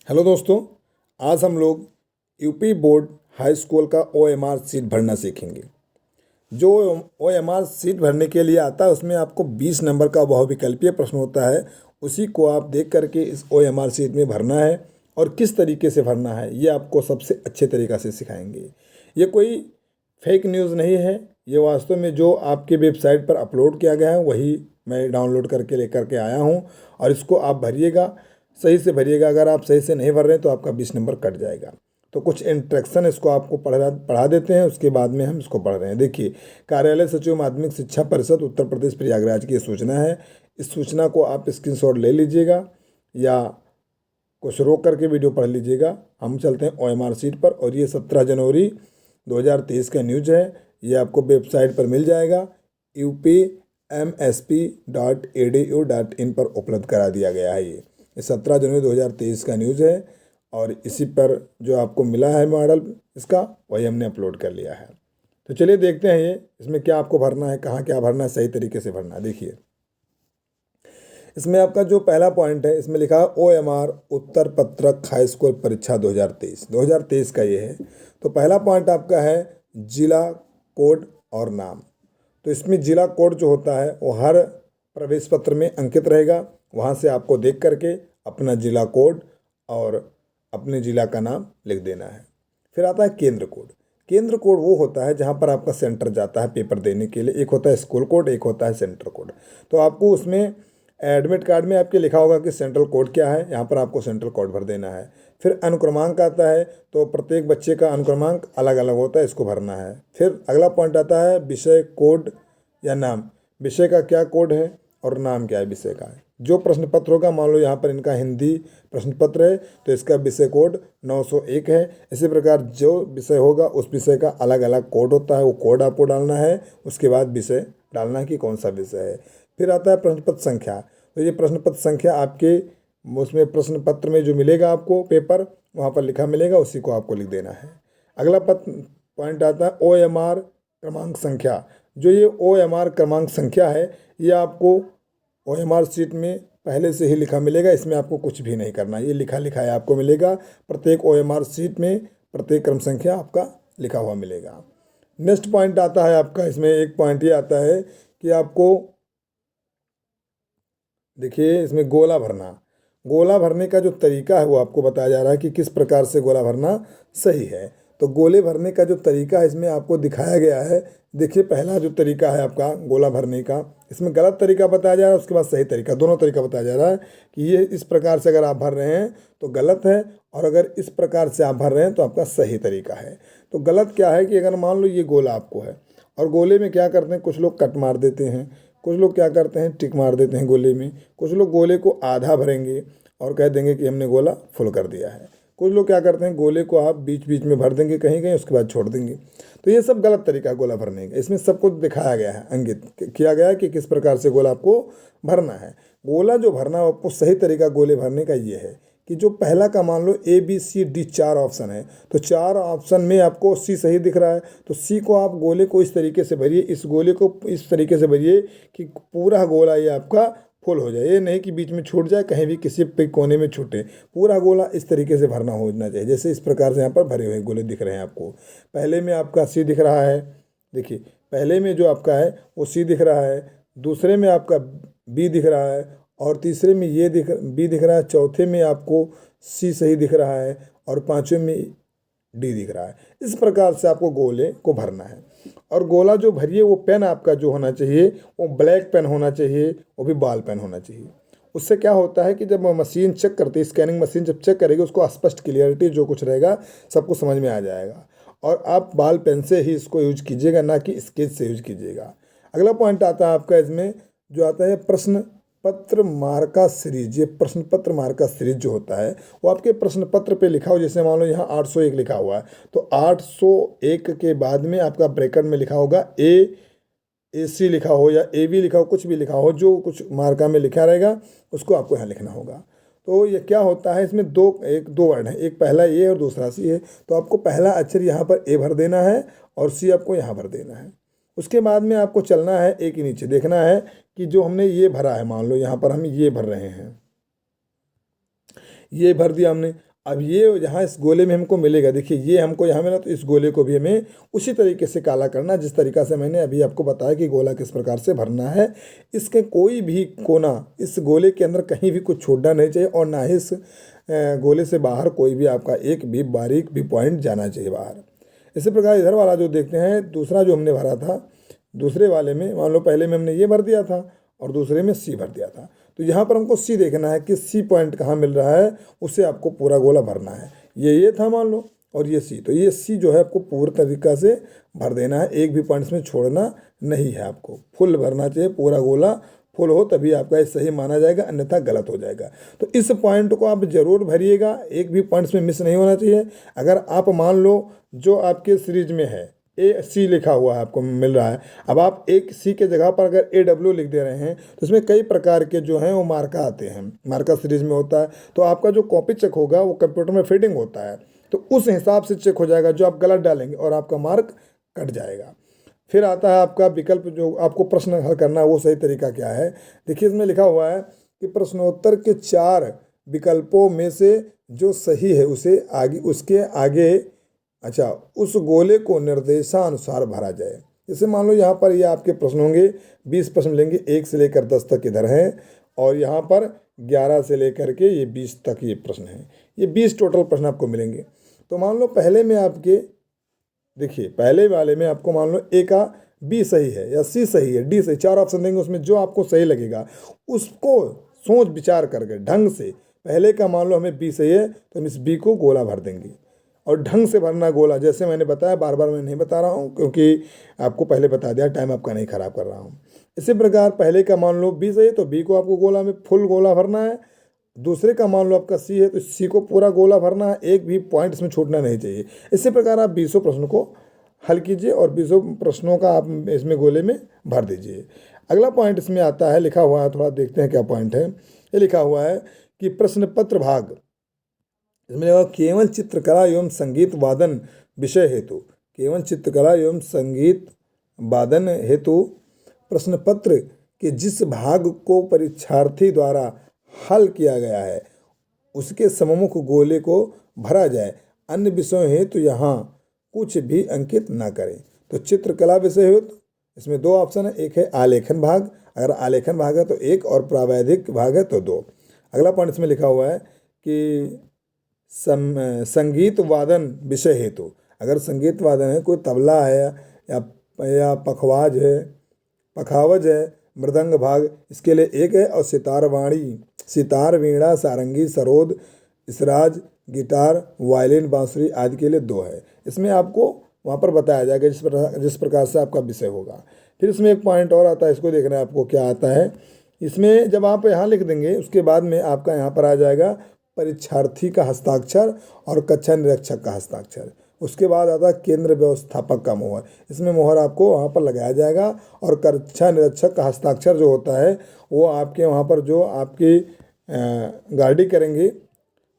Hello दोस्तों। आज हम लोग यूपी बोर्ड हाई स्कूल का ओएमआर सीट भरना सीखेंगे। जो ओएमआर सीट भरने के लिए आता है उसमें आपको 20 नंबर का बहुविकल्पीय प्रश्न होता है। उसी को आप देख करके इस ओएमआर सीट में भरना है और किस तरीके से भरना है ये आपको सबसे अच्छे तरीक़ा से सिखाएंगे। ये कोई फेक न्यूज़ नहीं है, ये वास्तव में जो आपके वेबसाइट पर अपलोड किया गया है वही मैं डाउनलोड करके लेकर के आया हूँ और इसको आप भरिएगा, सही से भरिएगा। अगर आप सही से नहीं भर रहे हैं तो आपका 20 नंबर कट जाएगा। तो कुछ इंस्ट्रक्शन इसको आपको पढ़ा देते हैं, उसके बाद में हम इसको पढ़ रहे हैं। देखिए, कार्यालय सचिव माध्यमिक शिक्षा परिषद उत्तर प्रदेश प्रयागराज की ये सूचना है। इस सूचना को आप स्क्रीनशॉट ले लीजिएगा या कुछ रोक करके वीडियो पढ़ लीजिएगा। हम चलते हैं ओएमआर सीट पर और ये 17 जनवरी 2023 का न्यूज है। ये आपको वेबसाइट पर मिल जाएगा, upmsp.edu.in पर उपलब्ध करा दिया गया है। ये 17 जनवरी 2023 का न्यूज़ है और इसी पर जो आपको मिला है मॉडल इसका, वही हमने अपलोड कर लिया है। तो चलिए देखते हैं ये इसमें क्या आपको भरना है, कहाँ क्या भरना है, सही तरीके से भरना है। देखिए, इसमें आपका जो पहला पॉइंट है इसमें लिखा है ओएमआर उत्तर पत्रक हाई स्कूल परीक्षा 2023 का ये है। तो पहला पॉइंट आपका है जिला कोड और नाम। तो इसमें जिला कोड जो होता है वो हर प्रवेश पत्र में अंकित रहेगा। वहाँ से आपको देख करके अपना जिला कोड और अपने ज़िला का नाम लिख देना है। फिर आता है केंद्र कोड। केंद्र कोड वो होता है जहाँ पर आपका सेंटर जाता है पेपर देने के लिए। एक होता है स्कूल कोड, एक होता है सेंटर कोड। तो आपको उसमें एडमिट कार्ड में आपके लिखा होगा कि सेंट्रल कोड क्या है, यहाँ पर आपको सेंट्रल कोड भर देना है। फिर अनुक्रमांक आता है, तो प्रत्येक बच्चे का अनुक्रमांक अलग अलग होता है, इसको भरना है। फिर अगला पॉइंट आता है विषय कोड या नाम। विषय का क्या कोड है और नाम क्या है विषय का है। जो प्रश्न पत्र होगा, मान लो यहाँ पर इनका हिंदी प्रश्न पत्र है तो इसका विषय कोड 901 है। इसी प्रकार जो विषय होगा उस विषय का अलग अलग कोड होता है, वो कोड आपको डालना है। उसके बाद विषय डालना है कि कौन सा विषय है। फिर आता है प्रश्न पत्र संख्या। तो ये प्रश्न पत्र संख्या आपके उसमें प्रश्न पत्र में जो मिलेगा आपको पेपर, वहाँ पर लिखा मिलेगा, उसी को आपको लिख देना है। अगला पॉइंट आता है ओएमआर क्रमांक संख्या। जो ये ओएमआर क्रमांक संख्या है ये आपको ओएमआर सीट में पहले से ही लिखा मिलेगा, इसमें आपको कुछ भी नहीं करना, ये लिखा है आपको मिलेगा। प्रत्येक ओएमआर सीट में प्रत्येक क्रम संख्या आपका लिखा हुआ मिलेगा। नेक्स्ट पॉइंट आता है आपका, इसमें एक पॉइंट ये आता है कि आपको देखिए इसमें गोला भरना। गोला भरने का जो तरीका है वो आपको बताया जा रहा है कि किस प्रकार से गोला भरना सही है। तो गोले भरने का जो तरीका है इसमें आपको दिखाया गया है। देखिए, पहला जो तरीका है आपका गोला भरने का, इसमें गलत तरीका बताया जा रहा है, उसके बाद सही तरीका, दोनों तरीका बताया जा रहा है कि ये इस प्रकार से अगर आप भर रहे हैं तो गलत है और अगर इस प्रकार से आप भर रहे हैं तो आपका सही तरीका है। तो गलत क्या है कि अगर मान लो ये गोला आपको है और गोले में क्या करते हैं, कुछ लोग कट मार देते हैं, कुछ लोग क्या करते हैं टिक मार देते हैं गोले में, कुछ लोग गोले को आधा भरेंगे और कह देंगे कि हमने गोला फुल कर दिया है। कुछ लोग क्या करते हैं गोले को आप बीच बीच में भर देंगे कहीं कहीं, उसके बाद छोड़ देंगे। तो ये सब गलत तरीका है गोला भरने का। इसमें सबको दिखाया गया है, अंकित किया गया है कि किस प्रकार से गोला आपको भरना है। गोला जो भरना है आपको सही तरीका गोले भरने का ये है कि जो पहला का मान लो ABCD 4 ऑप्शन है, तो 4 ऑप्शन में आपको C सही दिख रहा है, तो C को आप गोले को इस तरीके से भरिए, इस गोले को इस तरीके से भरिए कि पूरा गोला ये आपका फुल हो जाए। ये नहीं कि बीच में छूट जाए, कहीं भी किसी पे कोने में छूटे। पूरा गोला इस तरीके से भरना होना चाहिए, जैसे इस प्रकार से यहाँ पर भरे हुए गोले दिख रहे हैं आपको। पहले में आपका C दिख रहा है, देखिए पहले में जो आपका है वो C दिख रहा है, दूसरे में आपका B दिख रहा है और तीसरे में ये B दिख रहा है, चौथे में आपको C सही दिख रहा है और पाँचवें में D दिख रहा है। इस प्रकार से आपको गोले को भरना है। और गोला जो भरिए वो पेन आपका जो होना चाहिए वो ब्लैक पेन होना चाहिए, वो भी बॉल पेन होना चाहिए। उससे क्या होता है कि जब मशीन चेक करती है, स्कैनिंग मशीन जब चेक करेगी उसको स्पष्ट क्लियरिटी जो कुछ रहेगा सबको समझ में आ जाएगा। और आप बॉल पेन से ही इसको यूज कीजिएगा, ना कि स्केच से यूज कीजिएगा। अगला पॉइंट आता है आपका इसमें जो आता है प्रश्न पत्र मार्का सीरीज। ये प्रश्न पत्र मार्का सीरीज जो होता है वो आपके प्रश्न पत्र पे लिखा हो। जैसे मान लो यहाँ 801 लिखा हुआ है तो 801 के बाद में आपका ब्रैकेट में लिखा होगा AC लिखा हो या AB लिखा हो, कुछ भी लिखा हो, जो कुछ मार्का में लिखा रहेगा उसको आपको यहाँ लिखना होगा। तो ये क्या होता है, इसमें दो वर्ड हैं, एक पहला A और दूसरा C है। तो आपको पहला अक्षर यहाँ पर A भर देना है और C आपको यहाँ भर देना है। उसके बाद में आपको चलना है एक ही नीचे, देखना है कि जो हमने ये भरा है, मान लो यहाँ पर हम ये भर रहे हैं, ये भर दिया हमने। अब ये जहाँ इस गोले में हमको मिलेगा, देखिए ये हमको यहाँ मिला, तो इस गोले को भी हमें उसी तरीके से काला करना, जिस तरीका से मैंने अभी आपको बताया कि गोला किस प्रकार से भरना है। इसके कोई भी कोना इस गोले के अंदर कहीं भी कुछ छूटना नहीं चाहिए, और ना ही इस गोले से बाहर कोई भी आपका एक भी बारीक भी पॉइंट जाना चाहिए बाहर। इसी प्रकार इधर वाला जो देखते हैं, दूसरा जो हमने भरा था, दूसरे वाले में मान लो पहले में हमने ये भर दिया था और दूसरे में सी भर दिया था, तो यहाँ पर हमको सी देखना है कि सी पॉइंट कहाँ मिल रहा है, उससे आपको पूरा गोला भरना है। ये था मान लो, और ये सी, तो ये सी जो है आपको पूर्ण तरीका से भर देना है, एक भी पॉइंट में छोड़ना नहीं है, आपको फुल भरना चाहिए, पूरा गोला फुल हो तभी आपका ये सही माना जाएगा, अन्यथा गलत हो जाएगा। तो इस पॉइंट को आप जरूर भरिएगा, एक भी पॉइंट्स में मिस नहीं होना चाहिए। अगर आप मान लो जो आपके सीरीज में है ए सी लिखा हुआ है आपको मिल रहा है, अब आप एक सी के जगह पर अगर ए डब्ल्यू लिख दे रहे हैं तो इसमें कई प्रकार के जो हैं वो मार्का आते हैं, मार्का सीरीज में होता है, तो आपका जो कॉपी चेक होगा वो कंप्यूटर में फीडिंग होता है, तो उस हिसाब से चेक हो जाएगा, जो आप गलत डालेंगे और आपका मार्क कट जाएगा। फिर आता है आपका विकल्प, जो आपको प्रश्न हल करना है वो सही तरीका क्या है। देखिए इसमें लिखा हुआ है कि प्रश्नोत्तर के 4 विकल्पों में से जो सही है उसे आगे उसके आगे अच्छा उस गोले को निर्देशानुसार भरा जाए। जैसे मान लो यहाँ पर ये आपके प्रश्न होंगे, 20 प्रश्न मिलेंगे, 1 से लेकर 10 तक इधर हैं, और यहाँ पर 11 से लेकर के ये 20 तक ये प्रश्न हैं, ये 20 टोटल प्रश्न आपको मिलेंगे। तो मान लो पहले में आपके, देखिए पहले वाले में आपको मान लो ए का बी सही है या सी सही है, डी सही, 4 ऑप्शन देंगे, उसमें जो आपको सही लगेगा उसको सोच विचार करके ढंग से, पहले का मान लो हमें बी सही है तो हम इस बी को गोला भर देंगे, और ढंग से भरना गोला, जैसे मैंने बताया, बार बार मैं नहीं बता रहा हूँ क्योंकि आपको पहले बता दिया, टाइम आपका नहीं खराब कर रहा हूँ। इसी प्रकार पहले का मान लो बी सही है तो बी को आपको गोला में फुल गोला भरना है, दूसरे का मान लो आपका सी है तो सी को पूरा गोला भरना है, एक भी पॉइंट इसमें छूटना नहीं चाहिए। इसी प्रकार आप 20 प्रश्नों को हल कीजिए और 20 प्रश्नों का आप इसमें गोले में भर दीजिए। अगला पॉइंट इसमें आता है, लिखा हुआ है, थोड़ा देखते हैं क्या पॉइंट है। ये लिखा हुआ है कि प्रश्न पत्र भाग, इसमें लिखा केवल चित्रकला एवं संगीत वादन विषय हेतु, केवल चित्रकला एवं संगीत वादन हेतु प्रश्न पत्र के जिस भाग को परीक्षार्थी द्वारा हल किया गया है उसके सम्मुख गोले को भरा जाए, अन्य विषयों हेतु यहाँ कुछ भी अंकित ना करें। तो चित्रकला विषय हेतु इसमें 2 ऑप्शन है, एक है आलेखन भाग, अगर आलेखन भाग है तो 1 और प्रावैधिक भाग है तो 2। अगला पॉइंट इसमें लिखा हुआ है कि संगीत वादन विषय हेतु, अगर संगीत वादन है, कोई तबला है या पखावज है, मृदंग भाग, इसके लिए 1 है, और सितार, वीणा, सारंगी, सरोद, इसराज, गिटार, वायलिन, बांसुरी आदि के लिए 2 है। इसमें आपको वहाँ पर बताया जाएगा जिस प्रकार से आपका विषय होगा। फिर इसमें एक पॉइंट और आता है, इसको देखना है आपको क्या आता है। इसमें जब आप यहाँ लिख देंगे उसके बाद में आपका यहाँ पर आ जाएगा परीक्षार्थी का हस्ताक्षर और कक्षा निरीक्षक का हस्ताक्षर, उसके बाद आता है केंद्र व्यवस्थापक का मोहर, इसमें मोहर आपको वहाँ पर लगाया जाएगा, और कक्षा निरीक्षक का हस्ताक्षर जो होता है वो आपके वहाँ पर जो आपकी गाड़ी करेंगे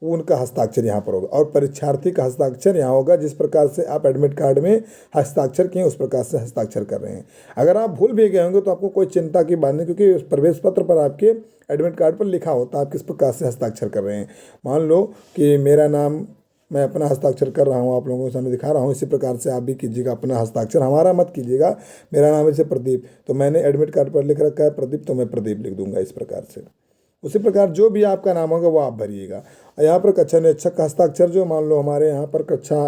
वो उनका हस्ताक्षर यहाँ पर होगा, और परीक्षार्थी का हस्ताक्षर यहाँ होगा। जिस प्रकार से आप एडमिट कार्ड में हस्ताक्षर किए उस प्रकार से हस्ताक्षर कर रहे हैं। अगर आप भूल भी गए होंगे तो आपको कोई चिंता की बात नहीं, क्योंकि उस प्रवेश पत्र पर आपके एडमिट कार्ड पर लिखा होता है आप किस प्रकार से हस्ताक्षर कर रहे हैं। मान लो कि मेरा नाम, मैं अपना हस्ताक्षर कर रहा हूँ, आप लोगों के सामने दिखा रहा हूँ, इसी प्रकार से आप भी कीजिएगा अपना हस्ताक्षर, हमारा मत कीजिएगा। मेरा नाम है जैसे प्रदीप, तो मैंने एडमिट कार्ड पर लिख रखा है प्रदीप, तो मैं प्रदीप लिख दूंगा इस प्रकार से। उसी प्रकार जो भी आपका नाम होगा वो आप भरिएगा। यहाँ पर कक्षा निरीक्षक का हस्ताक्षर, जो मान लो हमारे यहाँ पर कक्षा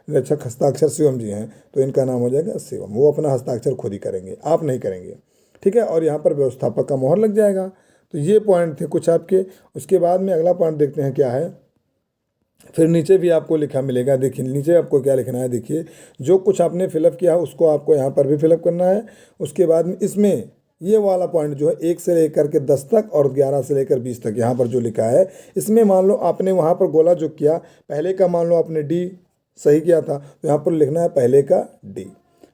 निरीक्षक हस्ताक्षर शिवम जी हैं तो इनका नाम हो जाएगा शिवम, वो अपना हस्ताक्षर खुद ही करेंगे, आप नहीं करेंगे, ठीक है। और यहाँ पर व्यवस्थापक का मोहर लग जाएगा। तो ये पॉइंट थे कुछ आपके। उसके बाद में अगला पॉइंट देखते हैं क्या है। फिर नीचे भी आपको लिखा मिलेगा, देखिए नीचे आपको क्या लिखना है, देखिए जो कुछ आपने फिलअप किया है उसको आपको यहाँ पर भी फिलअप करना है। उसके बाद में इसमें ये वाला पॉइंट जो है 1 से लेकर के 10 तक और 11 से लेकर 20 तक यहाँ पर जो लिखा है, इसमें मान लो आपने वहाँ पर गोला जो किया, पहले का मान लो आपने डी सही किया था तो यहाँ पर लिखना है पहले का डी।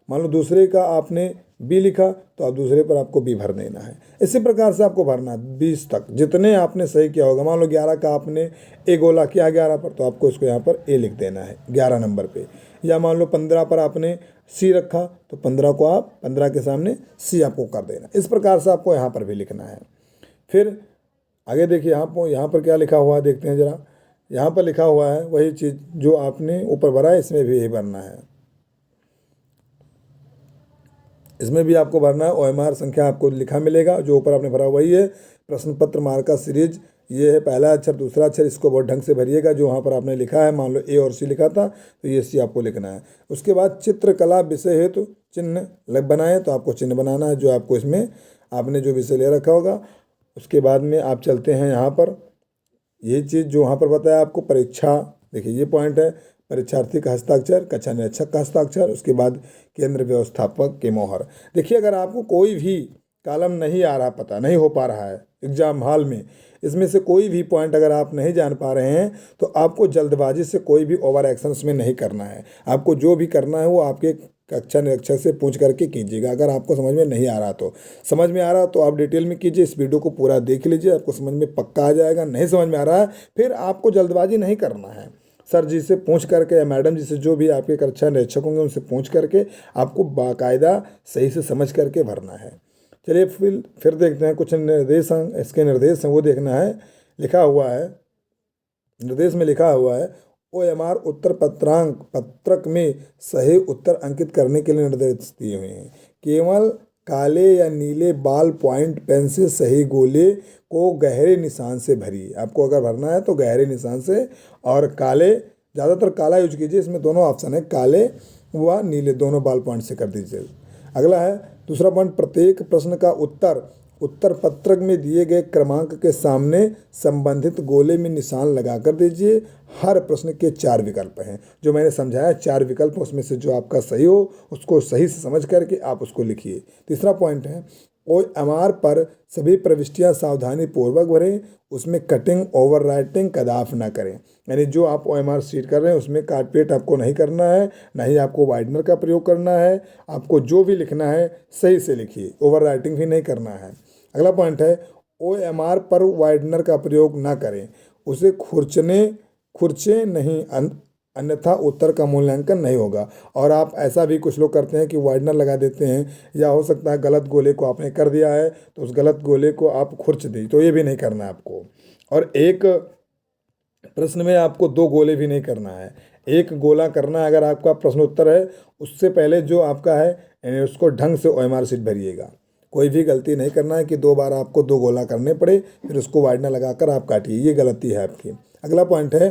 मान लो दूसरे का आपने बी लिखा तो अब दूसरे पर आपको बी भर देना है। इसी प्रकार से आपको भरना है 20 तक, जितने आपने सही किया होगा। मान लो 11 का आपने ए गोला किया 11 पर, तो आपको इसको यहाँ पर ए लिख देना है 11 नंबर पे। या मान लो 15 पर आपने सी रखा तो 15 को आप 15 के सामने सी आपको कर देना। इस प्रकार से आपको यहाँ पर भी लिखना है। फिर आगे देखिए यहाँ पर क्या लिखा हुआ है, देखते हैं ज़रा। यहाँ पर लिखा हुआ है वही चीज़ जो आपने ऊपर भरा है, इसमें भी यही भरना है। इसमें भी आपको भरना है। OMR संख्या आपको लिखा मिलेगा, जो ऊपर आपने भरा वही है। प्रश्न पत्र मार्का सीरीज, ये है पहला अक्षर, दूसरा अक्षर, इसको बहुत ढंग से भरिएगा जो वहाँ पर आपने लिखा है। मान लो A और C लिखा था तो ये C आपको लिखना है। उसके बाद चित्रकला विषय हेतु चिन्ह बनाए, तो आपको चिन्ह बनाना है जो आपको इसमें आपने जो विषय ले रखा होगा। उसके बाद में आप चलते हैं यहाँ पर, ये चीज़ जो वहाँ पर बताया आपको परीक्षा, देखिए ये पॉइंट है, परीक्षार्थी का हस्ताक्षर, कक्षा निरीक्षक का हस्ताक्षर, उसके बाद केंद्र व्यवस्थापक के मोहर। देखिए अगर आपको कोई भी कॉलम नहीं आ रहा, पता नहीं हो पा रहा है एग्जाम हॉल में, इसमें से कोई भी पॉइंट अगर आप नहीं जान पा रहे हैं तो आपको जल्दबाजी से कोई भी ओवर एक्शन में नहीं करना है। आपको जो भी करना है वो आपके कक्षा निरीक्षक से पूछ करके कीजिएगा। अगर आपको समझ में नहीं आ रहा तो, समझ में आ रहा तो आप डिटेल में कीजिए, इस वीडियो को पूरा देख लीजिए, आपको समझ में पक्का आ जाएगा। नहीं समझ में आ रहा है फिर आपको जल्दबाजी नहीं करना है, सर जी से पूछ करके या मैडम जी से, जो भी आपके कक्षा निरीक्षक होंगे उनसे पूछ करके आपको बाकायदा सही से समझ करके भरना है। चलिए फिर देखते हैं कुछ निर्देश, इसके निर्देश हैं वो देखना है। लिखा हुआ है, निर्देश में लिखा हुआ है OMR उत्तर पत्रक में सही उत्तर अंकित करने के लिए निर्देश दिए हुए हैं। केवल काले या नीले बाल पॉइंट पेन से सही गोले को गहरे निशान से भरिए। आपको अगर भरना है तो गहरे निशान से, और काले, ज़्यादातर काला यूज कीजिए, इसमें दोनों ऑप्शन है, काले व नीले दोनों बाल पॉइंट से कर दीजिए। अगला है दूसरा पॉइंट, प्रत्येक प्रश्न का उत्तर पत्रक में दिए गए क्रमांक के सामने संबंधित गोले में निशान लगा कर दीजिए। हर प्रश्न के 4 विकल्प हैं, जो मैंने समझाया 4 विकल्प, उसमें से जो आपका सही हो उसको सही से समझ करके आप उसको लिखिए। तीसरा पॉइंट है OMR पर सभी प्रविष्टियां सावधानी पूर्वक भरें, उसमें कटिंग ओवर राइटिंग कदाफ ना करें। यानी जो आप OMR शीट कर रहे हैं उसमें काट पेट आपको नहीं करना है, ना ही आपको वाइडनर का प्रयोग करना है। आपको जो भी लिखना है सही से लिखिए, ओवर राइटिंग भी नहीं करना है। अगला पॉइंट है OMR पर वाइडनर का प्रयोग ना करें, उसे खुरचे नहीं, अन्यथा उत्तर का मूल्यांकन नहीं होगा। और आप ऐसा भी कुछ लोग करते हैं कि वाइडनर लगा देते हैं, या हो सकता है गलत गोले को आपने कर दिया है तो उस गलत गोले को आप खुरच दें, तो ये भी नहीं करना है आपको। और एक प्रश्न में आपको 2 गोले भी नहीं करना है, एक गोला करना है। अगर आपका प्रश्न उत्तर है उससे पहले जो आपका है यानी उसको ढंग से OMR शीट भरिएगा। कोई भी गलती नहीं करना है कि 2 बार आपको 2 गोला करने पड़े फिर उसको वाइडनर लगाकर आप काटिए, ये गलती है आपकी। अगला पॉइंट है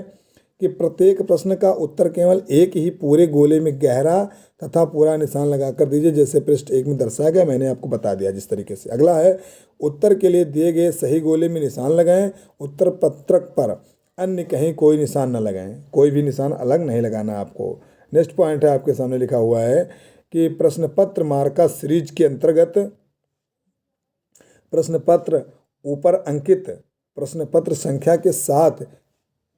कि प्रत्येक प्रश्न का उत्तर केवल एक ही पूरे गोले में गहरा तथा पूरा निशान लगाकर दीजिए, जैसे पृष्ठ 1 में दर्शाया गया, मैंने आपको बता दिया जिस तरीके से। अगला है उत्तर के लिए दिए गए सही गोले में निशान लगाएं, उत्तर पत्रक पर अन्य कहीं कोई निशान न लगाएं, कोई भी निशान अलग नहीं लगाना आपको। नेक्स्ट पॉइंट है आपके सामने लिखा हुआ है कि प्रश्न पत्र मार्का सीरीज के अंतर्गत प्रश्न पत्र ऊपर अंकित प्रश्न पत्र संख्या के साथ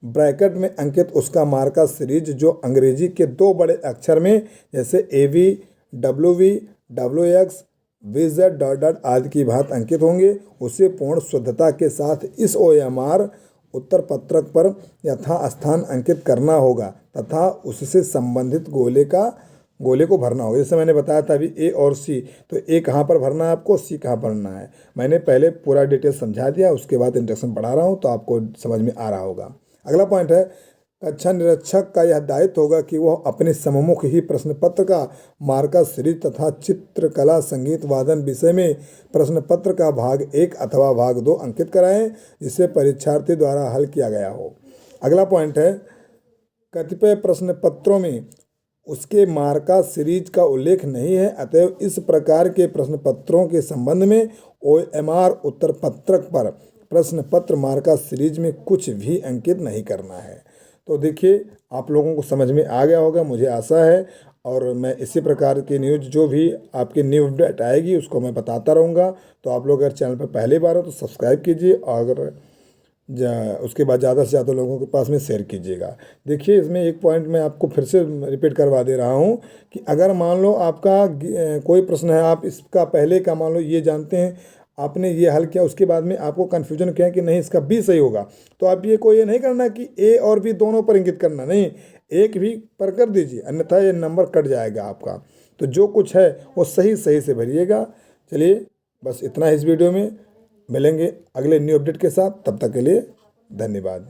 ब्रैकेट में अंकित उसका मार्का सीरीज जो अंग्रेजी के 2 बड़े अक्षर में जैसे AV, WV, WX, VZ ... आदि की भांति अंकित होंगे, उसे पूर्ण शुद्धता के साथ इस OMR उत्तर पत्रक पर यथास्थान अंकित करना होगा तथा उससे संबंधित गोले को भरना होगा। जैसे मैंने बताया था अभी A और C, तो A कहाँ पर भरना है आपको, C कहाँ भरना है, मैंने पहले पूरा डिटेल समझा दिया, उसके बाद इंस्ट्रक्शन पढ़ा रहा हूँ तो आपको समझ में आ रहा होगा। अगला पॉइंट है कक्षा निरीक्षक का यह दायित्व होगा कि वह अपने सम्मुख ही प्रश्न पत्र का मार्का सीरीज तथा चित्रकला संगीत वादन विषय में प्रश्न पत्र का भाग 1 अथवा भाग 2 अंकित कराएं, जिसे परीक्षार्थी द्वारा हल किया गया हो। अगला पॉइंट है कतिपय प्रश्न पत्रों में उसके मार्का सीरीज का उल्लेख नहीं है, अतएव इस प्रकार के प्रश्न पत्रों के संबंध में OMR उत्तर पत्रक पर प्रश्न पत्र मार्का सीरीज में कुछ भी अंकित नहीं करना है। तो देखिए आप लोगों को समझ में आ गया होगा, मुझे आशा है। और मैं इसी प्रकार की न्यूज़ जो भी आपकी न्यू अपडेट आएगी उसको मैं बताता रहूँगा। तो आप लोग अगर चैनल पर पहली बार हो तो सब्सक्राइब कीजिए, और उसके बाद ज़्यादा से ज़्यादा लोगों के पास में शेयर कीजिएगा। देखिए इसमें एक पॉइंट मैं आपको फिर से रिपीट करवा दे रहा हूँ कि अगर मान लो आपका कोई प्रश्न है, आप इसका पहले का मान लो ये जानते हैं, आपने ये हल किया, उसके बाद में आपको कन्फ्यूजन क्या है कि नहीं इसका B सही होगा, तो आप ये नहीं करना कि A और B दोनों पर इंगित करना, नहीं, एक भी पर कर दीजिए, अन्यथा ये नंबर कट जाएगा आपका। तो जो कुछ है वो सही से भरिएगा। चलिए बस इतना इस वीडियो में, मिलेंगे अगले न्यू अपडेट के साथ, तब तक के लिए धन्यवाद।